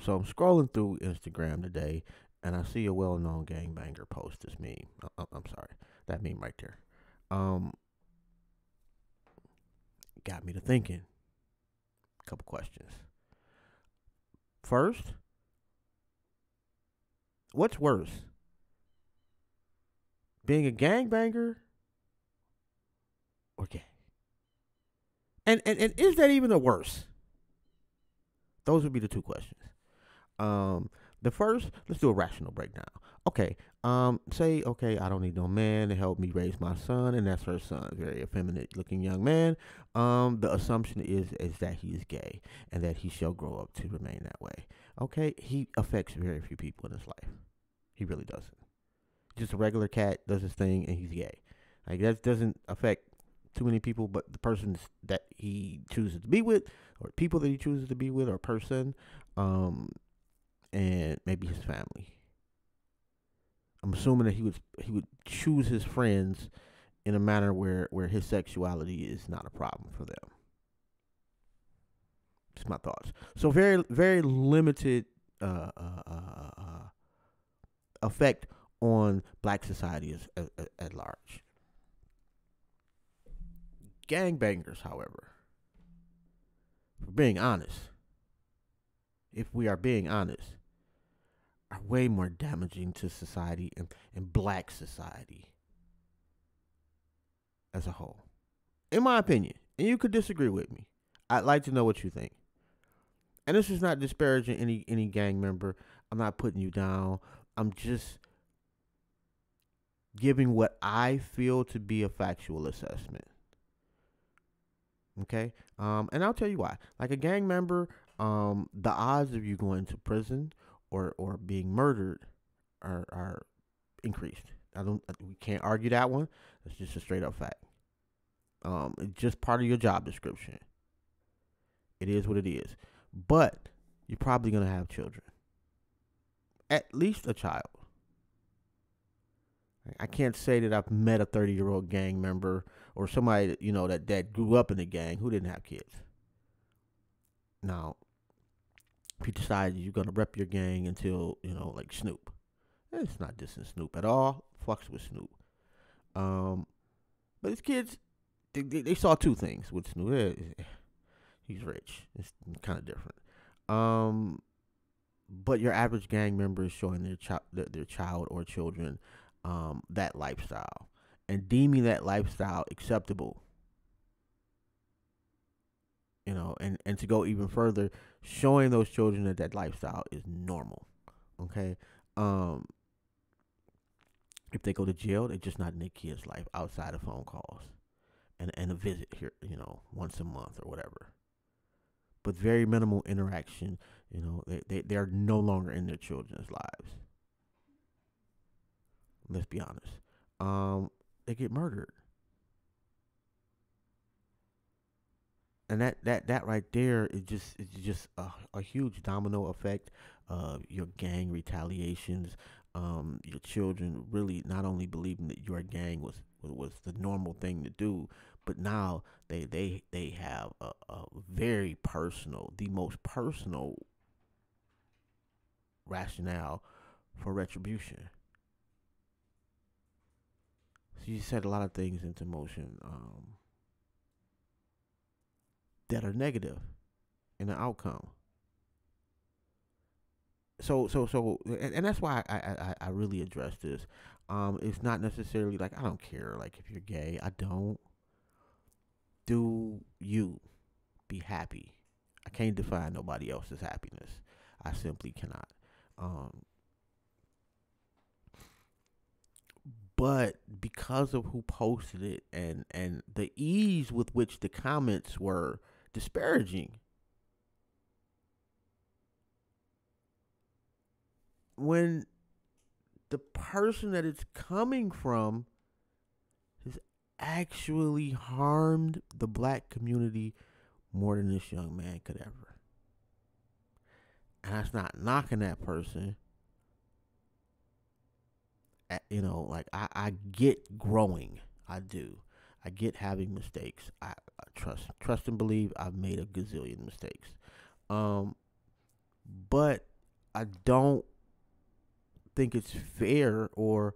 So I'm scrolling through Instagram today, and I see a well-known gangbanger post this meme. I'm sorry, that meme right there. Um, got me to thinking. A couple questions. First, what's worse, being a gangbanger or gay? And is that even a worse? Those would be the two questions. Um, the first, let's do a rational breakdown. Okay. Say, okay, I don't need no man to help me raise my son, and that's her son, very effeminate looking young man. The assumption is that he is gay and that he shall grow up to remain that way. Okay, he affects very few people in his life. He really doesn't. Just a regular cat does his thing, and he's gay. Like that doesn't affect too many people, but the persons that he chooses to be with, or people that he chooses to be with, or person, um, and maybe his family. I'm assuming that he would choose his friends in a manner where his sexuality is not a problem for them. Just my thoughts. So very limited effect on black society at large. Gangbangers, however, for being honest, if we are being honest, are way more damaging to society and black society as a whole. In my opinion, and you could disagree with me. I'd like to know what you think. And this is not disparaging any gang member. I'm not putting you down. I'm just giving what I feel to be a factual assessment. Okay? And I'll tell you why. Like a gang member, the odds of you going to prison or being murdered are increased. We can't argue that one. That's just a straight up fact. It's just part of your job description. It is what it is. But you're probably gonna have children. At least a child. I can't say that I've met a 30-year-old gang member or somebody that grew up in a gang who didn't have kids. Now, if you decide you're gonna rep your gang until like Snoop, it's not dissing Snoop at all. Fucks with Snoop. But his kids, they saw two things with Snoop. He's rich. It's kind of different. But your average gang member is showing their child or children that lifestyle and deeming that lifestyle acceptable. And to go even further, showing those children that lifestyle is normal. Okay. If they go to jail, they're just not in their kid's life outside of phone calls and a visit here, once a month or whatever. But very minimal interaction. They are no longer in their children's lives. Let's be honest. They get murdered, and that right there is just a huge domino effect of your gang retaliations. Your children really not only believing that your gang was the normal thing to do, but now they have a very personal, the most personal rationale for retribution. So you set a lot of things into motion that are negative in the outcome. And that's why I really address this. It's not necessarily like I don't care like if you're gay. I don't. Do you be happy? I can't define nobody else's happiness. I simply cannot. Um, but because of who posted it and the ease with which the comments were disparaging, when the person that it's coming from has actually harmed the black community more than this young man could ever. And that's not knocking that person. Like I get growing. I do. I get having mistakes. I trust and believe I've made a gazillion mistakes. But I don't think it's fair or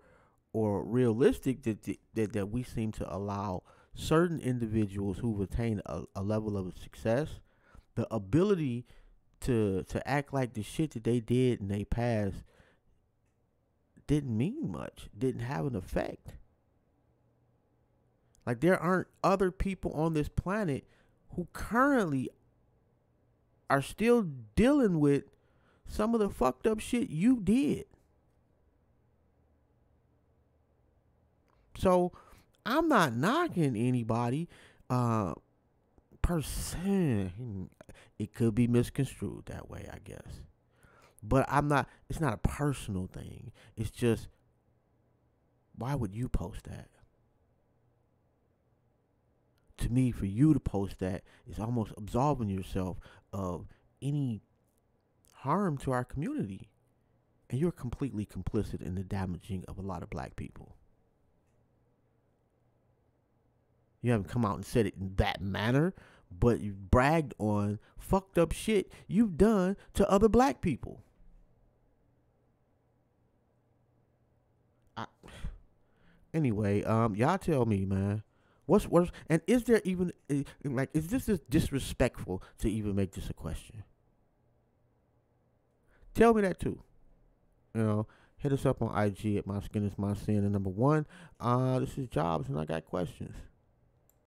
realistic that we seem to allow certain individuals who've attained a level of success the ability to act like the shit that they did in their past didn't mean much, didn't have an effect. Like there aren't other people on this planet who currently are still dealing with some of the fucked up shit you did. So I'm not knocking anybody per se. It could be misconstrued that way, I guess. But I'm not, it's not a personal thing. It's just, why would you post that? To me, for you to post that is almost absolving yourself of any harm to our community. And you're completely complicit in the damaging of a lot of black people. You haven't come out and said it in that manner, but you bragged on fucked up shit you've done to other black people. Anyway, y'all tell me, man. What's worse? And is there even like is this disrespectful to even make this a question? Tell me that too. You know, hit us up on IG at myskinismysin and number 1. This is Jobs, and I got questions.